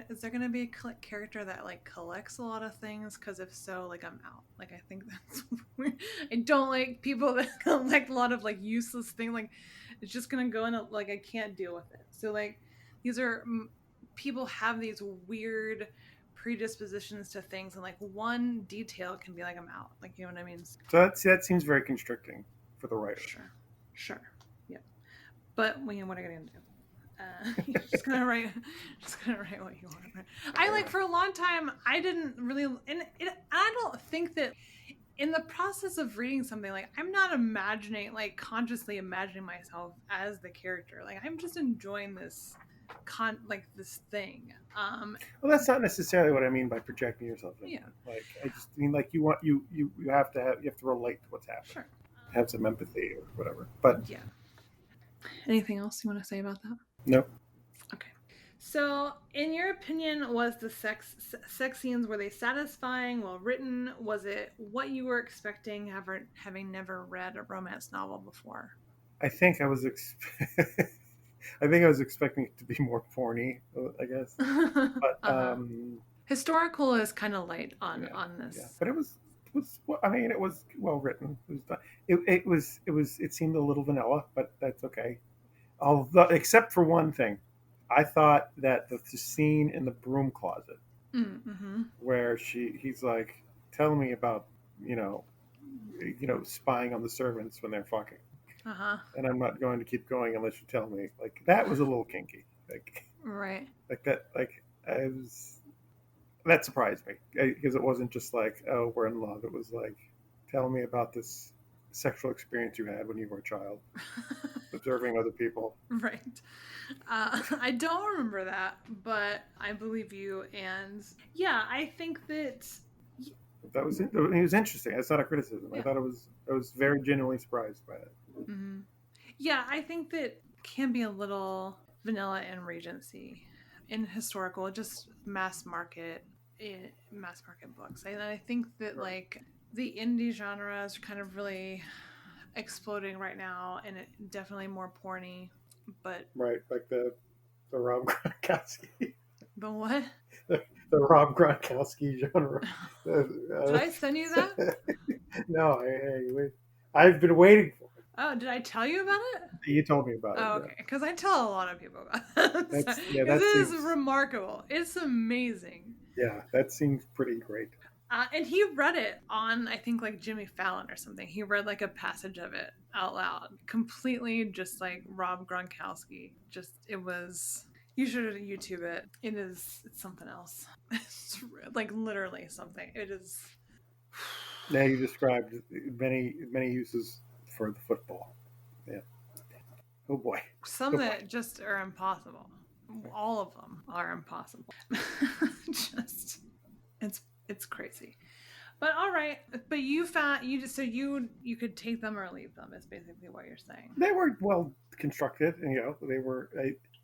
is there gonna be a character that like collects a lot of things? Because if so, like I'm out. Like I think that's weird. I don't like people that collect a lot of like useless things. Like it's just gonna go in like I can't deal with it. So like these are people have these weird predispositions to things, and like one detail can be like I'm out. Like you know what I mean? So that seems very constricting for the writer. Sure, sure, yeah. But what are you gonna do? You're just gonna write what you want. I like for a long time I didn't really, I don't think that in the process of reading something, like I'm not imagining, like consciously imagining myself as the character. Like I'm just enjoying this like this thing. Well, that's not necessarily what I mean by projecting yourself into Yeah, it. Like, I just mean like you have to relate to what's happening, sure. have some empathy or whatever. But Yeah. Anything else you want to say about that? no, Okay. So, in your opinion, was the sex scenes, were they satisfying, well written? Was it what you were expecting, having never read a romance novel before? I think I was. I think I was expecting it to be more porny, I guess. But Uh-huh. Historical is kind of light on yeah, yeah. this. But it was. I mean, it was well written. It was. It was. It seemed a little vanilla, but that's okay. Although, except for one thing, I thought that the scene in the broom closet Mm-hmm. where he's like, "Tell me about you know, spying on the servants when they're fucking," Uh-huh. and I'm not going to keep going unless you tell me. Like that was a little kinky. Right. Like that. Like I was. That surprised me because it wasn't just like, "Oh, we're in love." It was like, "Tell me about this sexual experience you had when you were a child, observing other people." Right. I don't remember that, but I believe you. And yeah, I think that, That was it. It was interesting. It's not a criticism. I yeah. thought it was. I was very genuinely surprised by it. Hmm. Yeah, I think that can be a little vanilla in Regency, in historical, just mass market books. And I think that Right. like the indie genre is kind of really exploding right now, and it definitely more porny. But Right. Like the Rob Gronkowski, what? the Rob Gronkowski genre. Did I send you that? No, I've been waiting for it. Oh, did I tell you about it? You told me about it. Oh, Yeah. okay. Because I tell a lot of people about it. Because That it is seems remarkable. It's amazing. that seems pretty great. And he read it on, I think, like Jimmy Fallon or something. He read like a passage of it out loud, completely just like Rob Gronkowski. Just, it was. You should YouTube it. It's something else. It's like literally something. It is. Now you described many uses for the football. Yeah. Oh boy. Some Oh boy. that just are impossible. All of them are impossible. Just it's crazy. But all right, but you found you just so you could take them or leave them is basically what you're saying. They were well constructed, and they were.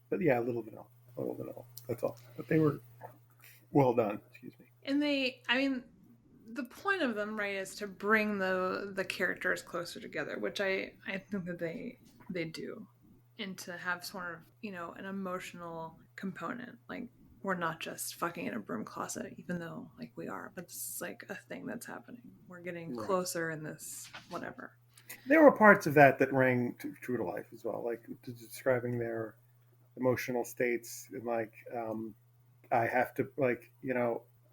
But yeah, a little vanilla, That's all. But they were well done. Excuse me. And I mean, the point of them, right, is to bring the characters closer together, which I think that they do, and to have sort of an emotional component. Like we're not just fucking in a broom closet, even though like we are, but it's like a thing that's happening. We're getting Right. closer in this whatever. There were parts of that rang true to life as well, like describing their emotional states and like I have to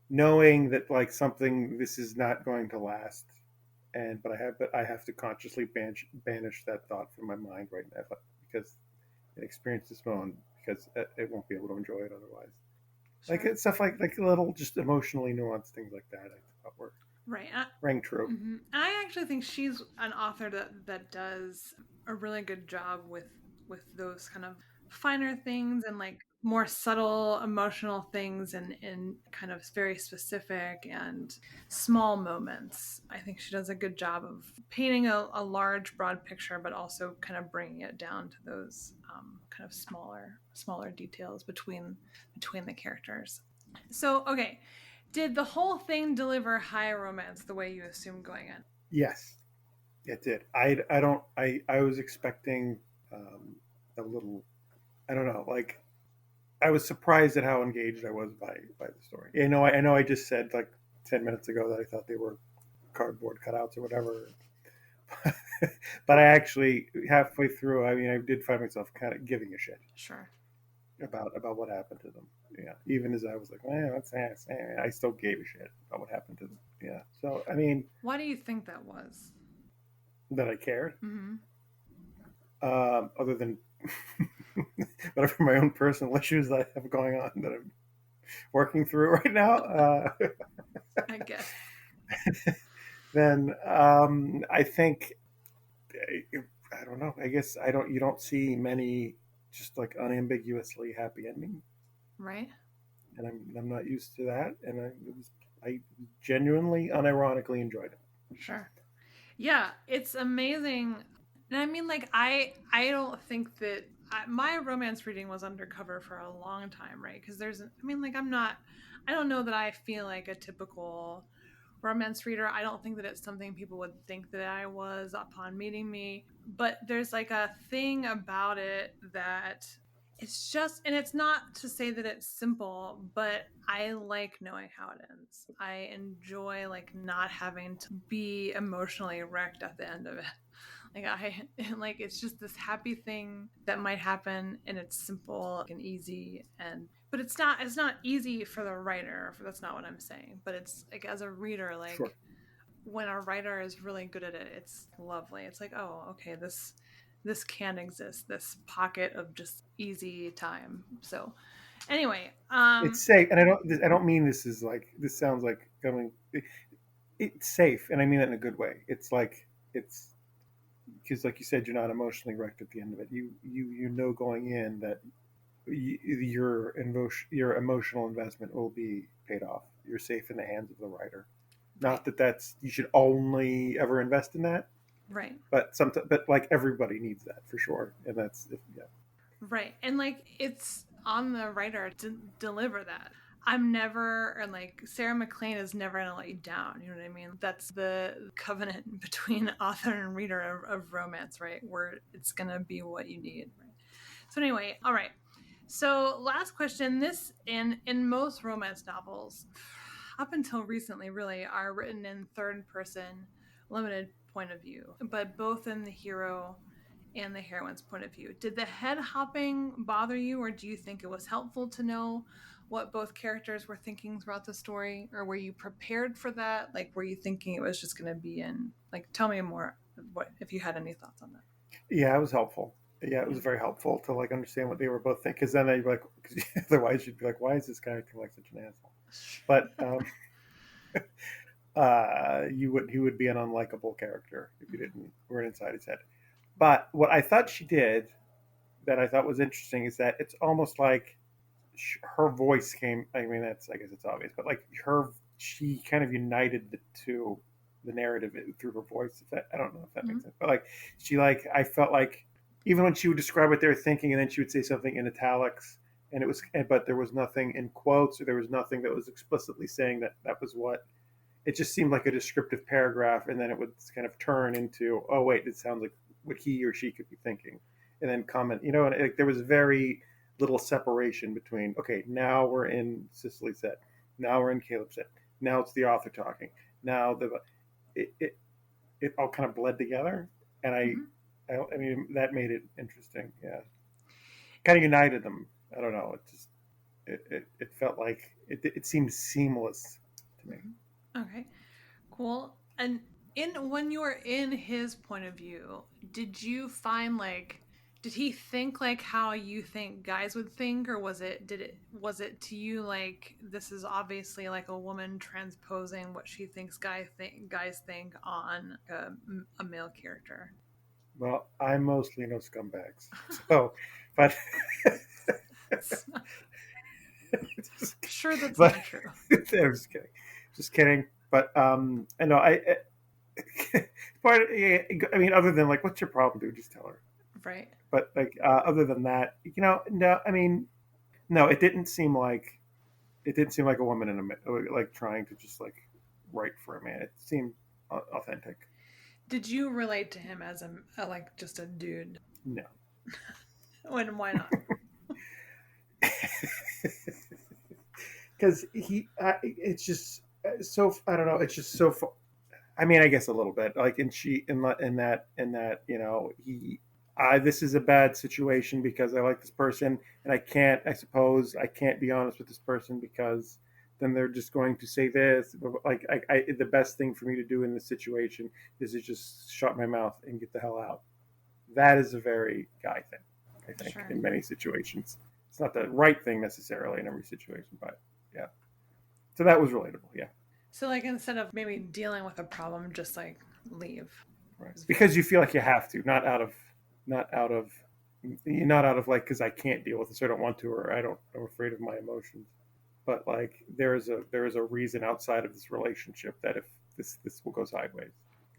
knowing that like something this is not going to last, but I have to consciously banish that thought from my mind right now because I experienced this moment because it won't be able to enjoy it otherwise. Sure. Like it's stuff like little just emotionally nuanced things like that. I thought were Right. rang true. Mm-hmm. I actually think she's an author that does a really good job with those kind of finer things and like more subtle emotional things and kind of very specific and small moments. I think she does a good job of painting a large broad picture, but also kind of bringing it down to those kind of smaller details between the characters. So okay, did the whole thing deliver high romance the way you assumed going in? Yes, it did. I don't I was expecting um, a little. I don't know. Like I was surprised at how engaged I was by the story. I know. I just said like 10 minutes ago that I thought they were cardboard cutouts or whatever. But I actually halfway through, I mean, I did find myself kind of giving a shit Sure. about what happened to them. Yeah, even as I was like, man, that's ass. I still gave a shit about what happened to them. Yeah. So I mean, Why do you think that was? that I cared, Mm-hmm. other than whatever my own personal issues that I have going on that I'm working through right now. I guess. Then I think I don't know. I guess I don't. You don't see many just like unambiguously happy ending, Right. and I'm not used to that, and I genuinely, unironically enjoyed it. Sure. Yeah, it's amazing. And I mean, like, I don't think that my romance reading was undercover for a long time, right? Because I mean, like, I don't know that I feel like a typical romance reader. I don't think that it's something people would think that I was upon meeting me. But there's like a thing about it that it's just, and it's not to say that it's simple, but I like knowing how it ends. I enjoy like not having to be emotionally wrecked at the end of it. Like like it's just this happy thing that might happen, and it's simple and easy, and but it's not easy for the writer. That's not what I'm saying. But it's like as a reader, like Sure. when a writer is really good at it, it's lovely. It's like, oh, okay, this can exist, this pocket of just easy time. So anyway, It's safe, and I don't mean this is like this sounds like coming. It's safe, and I mean that in a good way. It's like it's because, like you said, you're not emotionally wrecked at the end of it. You know going in that your emotional investment will be paid off. You're safe in the hands of the writer. right, Not that that's you should only ever invest in that, right, but like everybody needs that for sure, and that's yeah. right. And like it's on the writer to deliver that. I'm never, and like Sarah MacLean is never gonna let you down. You know what I mean? That's the covenant between author and reader of romance, right? Where it's gonna be what you need, right? So anyway, all right. So last question. This in most romance novels, up until recently, really, are written in third person, limited point of view, but both in the hero and the heroine's point of view. Did the head hopping bother you, or do you think it was helpful to know what both characters were thinking throughout the story, or were you prepared for that? Like, were you thinking it was just going to be in? Like, tell me more. What if you had any thoughts on that? Yeah, it was helpful. Yeah, it was very helpful to like understand what they were both thinking. Because then I'd be like, cause otherwise you'd be like, why is this guy acting like such an asshole? But he would be an unlikable character if you didn't weren't inside his head. But what I thought she did that I thought was interesting is that it's almost like her voice came. I mean, I guess it's obvious, but like she kind of united the narrative through her voice. If that I don't know if that Mm-hmm. makes sense, but like I felt like even when she would describe what they were thinking, and then she would say something in italics, but there was nothing in quotes, or there was nothing that was explicitly saying that was what. It just seemed like a descriptive paragraph, and then it would kind of turn into, oh wait, it sounds like what he or she could be thinking, and then comment. And like, there was very little separation between. Okay, now we're in Cicely said, now we're in Caleb said, now it's the author talking. Now it it, it all kind of bled together, and Mm-hmm. I mean that made it interesting. Yeah, kind of united them. I don't know. It felt like it seemed seamless to me. Mm-hmm. Okay. Cool. And in when you were in his point of view, did you find like did he think like how you think guys would think, or was it to you like this is obviously like a woman transposing what she thinks guys think on a male character? Well, I mostly know scumbags. So, but just, Sure, that's but not true. I'm just kidding. Just kidding. But I know part. I mean, other than like, what's your problem, dude? Just tell her. Right. But like, other than that, no. I mean, no. It didn't seem like a woman like trying to just like write for a man. It seemed authentic. Did you relate to him as a like just a dude? No. When why not? Because it's just so I don't know. It's just so. I mean, I guess a little bit. Like, and she in that this is a bad situation because I like this person, and I suppose I can't be honest with this person because then they're just going to say this. Like, the best thing for me to do in this situation is to just shut my mouth and get the hell out. That is a very guy thing, I think, Sure. in many situations. It's not the right thing necessarily in every situation, but yeah. So that was relatable, yeah. So like instead of maybe dealing with a problem, just like leave. Right. It's very Because you feel like you have to, not out of not out of like because I can't deal with this, or I don't want to, or I'm afraid of my emotions. But like there is a reason outside of this relationship that if this will go sideways.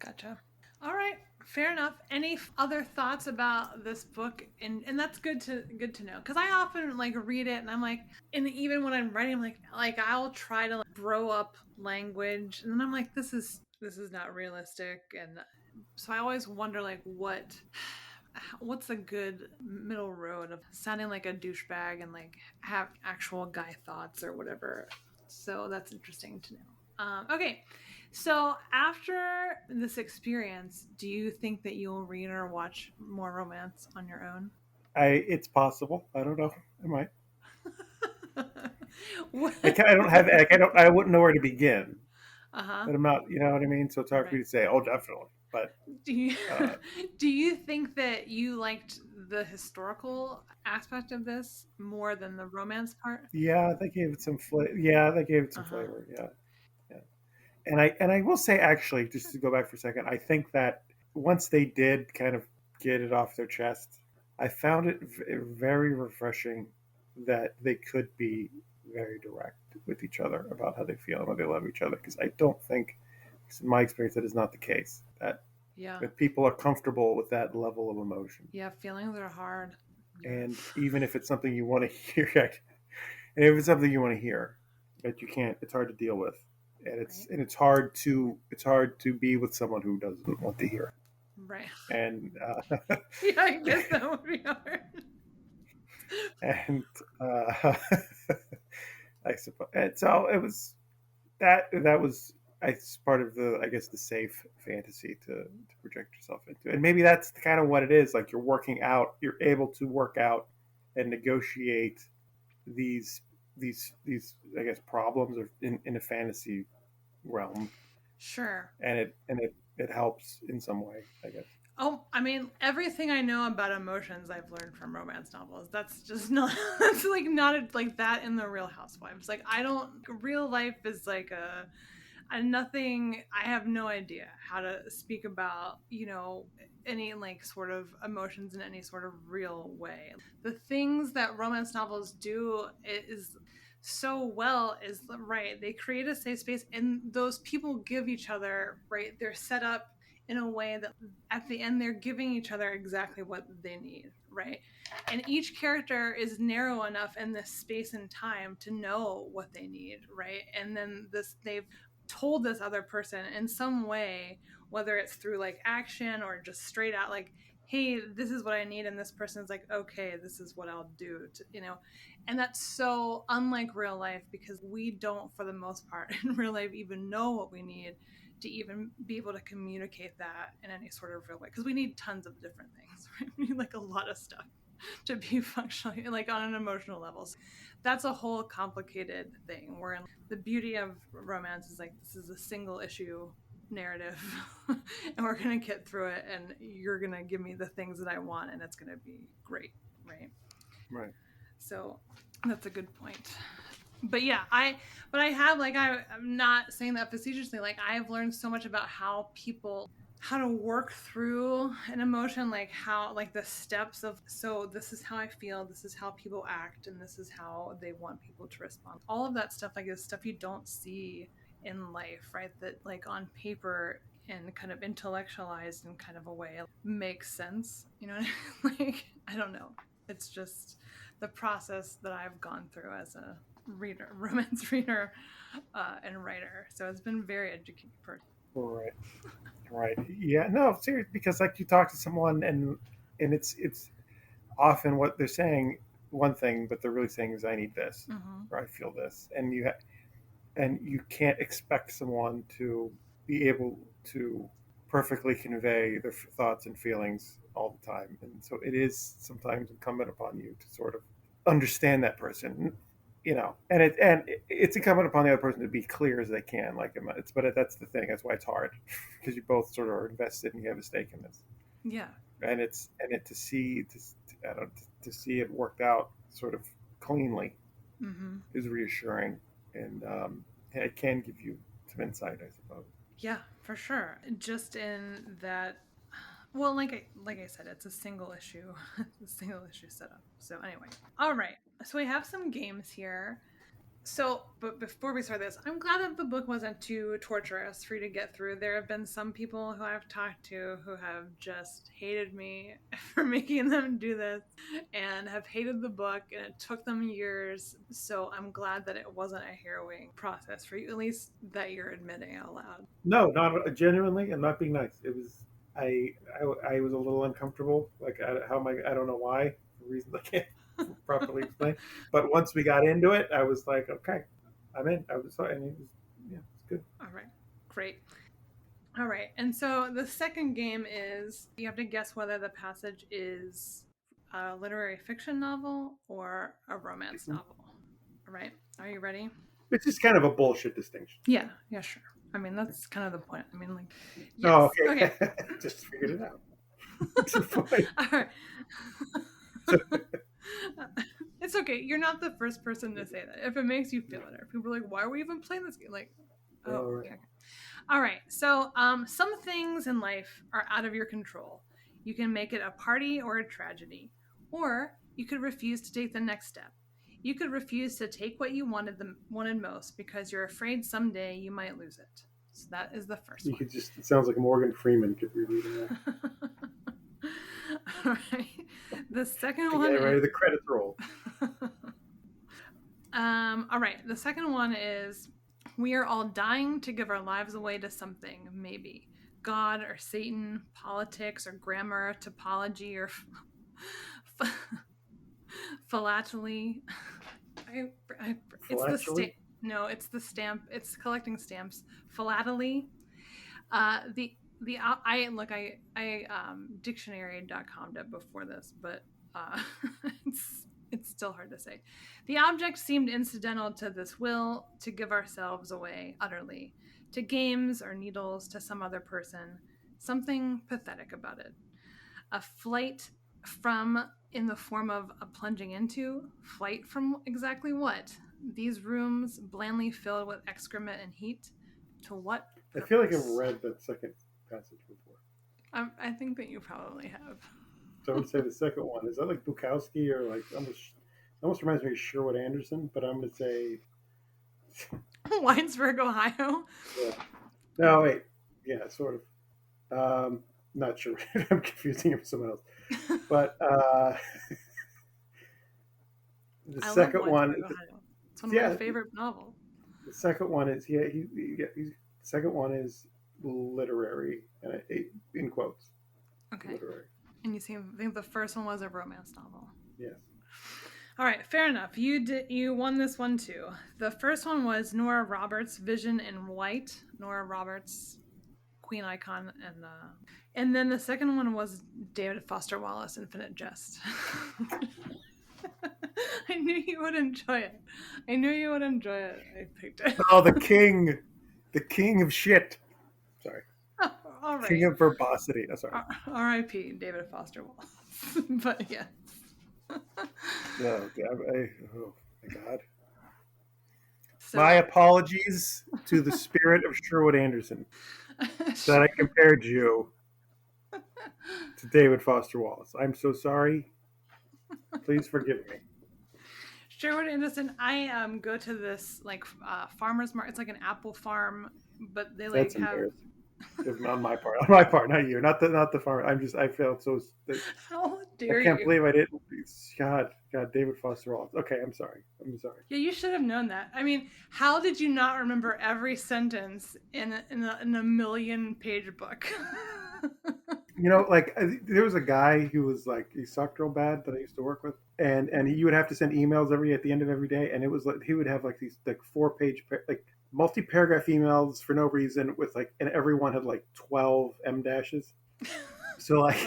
Gotcha. All right, fair enough. Any other thoughts about this book? And that's good to know, because I often like read it and I'm like, and even when I'm writing, I'm like I'll try to like, bro up language, and then I'm like, this is not realistic, and so I always wonder like what's a good middle road of sounding like a douchebag and like have actual guy thoughts or whatever. So that's interesting to know. Okay, so after this experience, do you think that you'll read or watch more romance on your own? It's possible. I don't know. I might. What? I don't have. Like, I don't. I wouldn't know where to begin. Uh-huh. But I'm not. You know what I mean. So it's hard for Right. me to say. Oh, definitely. But Do you uh, do you think that you liked the historical aspect of this more than the romance part? yeah, they gave it some flavor. Yeah, they gave it some Uh-huh. flavor. Yeah, yeah. And I will say actually, just to go back for a second, I think that once they did kind of get it off their chest, I found it very refreshing that they could be very direct with each other about how they feel and how they love each other. Because I don't think, in my experience, that is not the case. Yeah. That people are comfortable with that level of emotion, Yeah, feelings are hard. Yeah. and even if it's something you want to hear, and if it's something you want to hear, that you can't, it's hard to deal with, and Right. it's hard to be with someone who doesn't want to hear. Right. And Yeah, I guess that would be hard. and uh, I suppose, and so it was that was it's part of the I guess the safe fantasy to project yourself into, and maybe that's kind of what it is. Like you're able to work out and negotiate these these I guess problems or in a fantasy realm, Sure. and it helps in some way, I guess. Oh, I mean, everything I know about emotions I've learned from romance novels. That's just not that's like not like that in the Real Housewives. Like I don't real life is like a nothing. I have no idea how to speak about, any like sort of emotions in any sort of real way. The things that romance novels do is so well is right. They create a safe space and those people give each other, right? They're set up in a way that at the end they're giving each other exactly what they need, right? And each character is narrow enough in this space and time to know what they need, right? And then they've told this other person in some way, whether it's through like action or just straight out like, hey, this is what I need, and this person's like, okay, this is what I'll do to. And that's so unlike real life because we don't for the most part in real life even know what we need to even be able to communicate that in any sort of real way because we need tons of different things, right? We need like a lot of stuff to be functional, like on an emotional level. So that's a whole complicated thing. Where the beauty of romance is like this is a single issue narrative, and we're gonna get through it, and you're gonna give me the things that I want, and it's gonna be great, right? Right. So that's a good point. But yeah, I have like I'm not saying that facetiously. Like I have learned so much about how to work through an emotion, like how like the steps of so this is how I feel, this is how people act, and this is how they want people to respond. All of that stuff like is stuff you don't see in life, right? That like on paper and kind of intellectualized in kind of a way makes sense. You know, like I don't know. It's just the process that I've gone through as a reader, romance reader, and writer. So it's been very educating. Right. Right. Yeah. No, serious. Because like you talk to someone and it's often what they're saying one thing, but they're really saying is I need this Mm-hmm. or I feel this, and you can't expect someone to be able to perfectly convey their thoughts and feelings all the time, and so it is sometimes incumbent upon you to sort of understand that person, and it's incumbent upon the other person to be clear as they can, like it's but that's the thing, that's why it's hard because you both sort of are invested and you have a stake in this, Yeah. and I don't, to see it worked out sort of cleanly Mm-hmm. is reassuring, and it can give you some insight, I suppose. Yeah, for sure. Just in that Well, like I said, it's a single issue, a single issue setup. So anyway, all right. So we have some games here. So, but before we start this, I'm glad that the book wasn't too torturous for you to get through. There have been some people who I've talked to who have just hated me for making them do this and have hated the book, and it took them years. So I'm glad that it wasn't a harrowing process for you, at least that you're admitting out loud. No, not genuinely. I'm not being nice. It was I was a little uncomfortable. Like how am I? I don't know why. For reasons I can't properly explain. But once we got into it, I was like, okay, I'm in. I was and it was yeah, it's good. All right, great. All right, and so the second game is you have to guess whether the passage is a literary fiction novel or a romance novel. All right, are you ready? It's just kind of a bullshit distinction. Yeah, yeah, sure. I mean, that's kind of the point. I mean, like, yes. Oh, okay. Okay. Just figured it out. It's fine. All right. It's okay. You're not the first person to say that. If it makes you feel better, people are like, "Why are we even playing this game?" Like, oh, All right. okay. All right. So, some things in life are out of your control. You can make it a party or a tragedy, or you could refuse to take the next step. You could refuse to take what you wanted most because you're afraid someday you might lose it. So that is the first You one. could just. It sounds like Morgan Freeman could be reading that. All right. The second Get one ready. is The credits roll. all right. The second one is we are all dying to give our lives away to something, maybe God or Satan, politics or grammar, topology or philately. It's the Actually, stamp. No, it's the stamp. It's collecting stamps. Philately. The I look I dictionary.com did before this, but uh, it's still hard to say. The object seemed incidental to this will to give ourselves away utterly to games or needles to some other person. Something pathetic about it. A flight from in the form of a plunging into, flight from exactly what? These rooms blandly filled with excrement and heat. To what I feel like I've purpose? read that second passage before. I think that you probably have. So I would say the second one is that like Bukowski or like almost reminds me of Sherwood Anderson, but I'm gonna say Winesburg, Ohio. yeah. No, wait, yeah, sort of. Not sure. I'm confusing him with someone else. But the I love second one, Winesburg, Ohio. It's one of my yeah, favorite novels. the second one is yeah. The second one is literary, and in quotes, Okay. literary. And you think the first one was a romance novel. Yes. All right, fair enough. You won this one too. The first one was Nora Roberts' Vision in White. Nora Roberts, Queen icon, and then the second one was David Foster Wallace, Infinite Jest. I knew you would enjoy it. I knew you would enjoy it. I picked it. Oh, the king of shit. Sorry, All king right. of verbosity. Oh, sorry. R.I.P. David Foster Wallace. But yeah. No, oh my God. So My apologies to the spirit of Sherwood Anderson that I compared you to David Foster Wallace. I'm so sorry. Please forgive me. Sherwood Anderson, I go to this like farmers market. It's like an apple farm, but they like That's have. embarrassing. On my part, on my part, not you, not the farmer. I felt so. How I dare can't you? believe I didn't. God, David Foster Wallace. Okay, I'm sorry. I'm sorry. Yeah, you should have known that. I mean, how did you not remember every sentence in a million-page book? You know, like there was a guy who was like he sucked real bad that I used to work with, and you would have to send emails at the end of every day, and it was like he would have like these like 4 page like multi-paragraph emails for no reason with like and everyone had like 12 m dashes, so like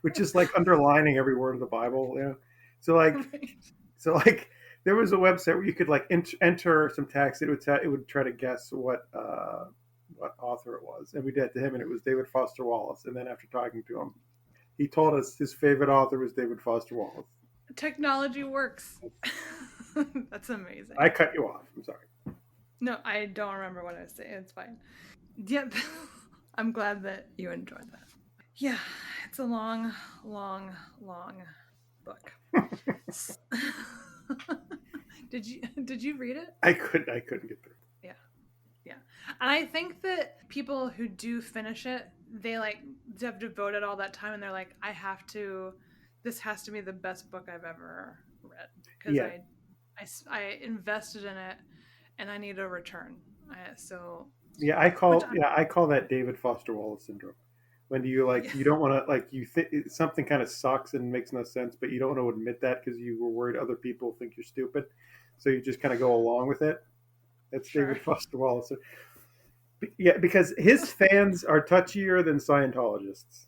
which is like underlining every word of the Bible, you know. So like Right. so like there was a website where you could like enter some text. It would try to guess what author it was, and we did it to him, and it was David Foster Wallace. And then after talking to him, he told us his favorite author was David Foster Wallace. Technology works. That's amazing. I cut you off. I'm sorry. No, I don't remember what I was saying. It's fine. Yep. I'm glad that you enjoyed that. Yeah, it's a long, long, long book. Did you read it? I couldn't get through. Yeah. Yeah. And I think that people who do finish it, they like have devoted all that time and they're like, this has to be the best book I've ever read because Yeah, I invested in it and I need a return. So, yeah. which I call that David Foster Wallace syndrome. When you yeah, you don't want to you think something kind of sucks and makes no sense, but you don't want to admit that because you were worried other people think you're stupid, so you just kind of go along with it. That's sure. David Foster Wallace. Yeah, because his fans are touchier than Scientologists.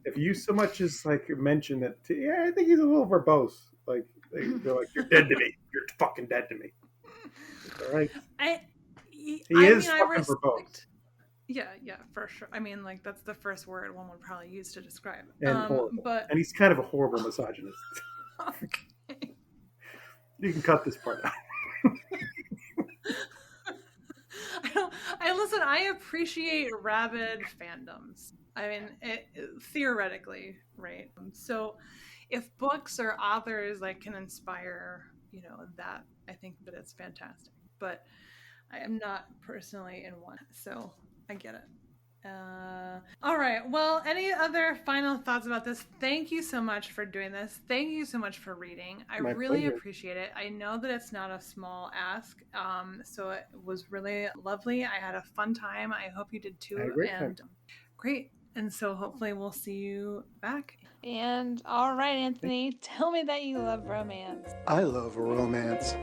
If you so much as like mention that, yeah, I think he's a little verbose. Like they're like, "You're dead to me. You're fucking dead to me." All right, I he I mean is I fucking verbose respect. Yeah, yeah, for sure. I mean, like that's the first word one would probably use to describe. and horrible, But and he's kind of a horrible misogynist. okay. You can cut this part out. I don't. I listen. I appreciate rabid fandoms. I mean, theoretically, right? So, if books or authors like can inspire, that I think that it's fantastic. But I am not personally in one, so I get it. All right. Well, any other final thoughts about this? Thank you so much for doing this. Thank you so much for reading. I My really pleasure. appreciate it. I know that it's not a small ask. So it was really lovely. I had a fun time. I hope you did I had too. a great time. And great. And so hopefully we'll see you back. And all right, Anthony, tell me that you love romance. I love romance.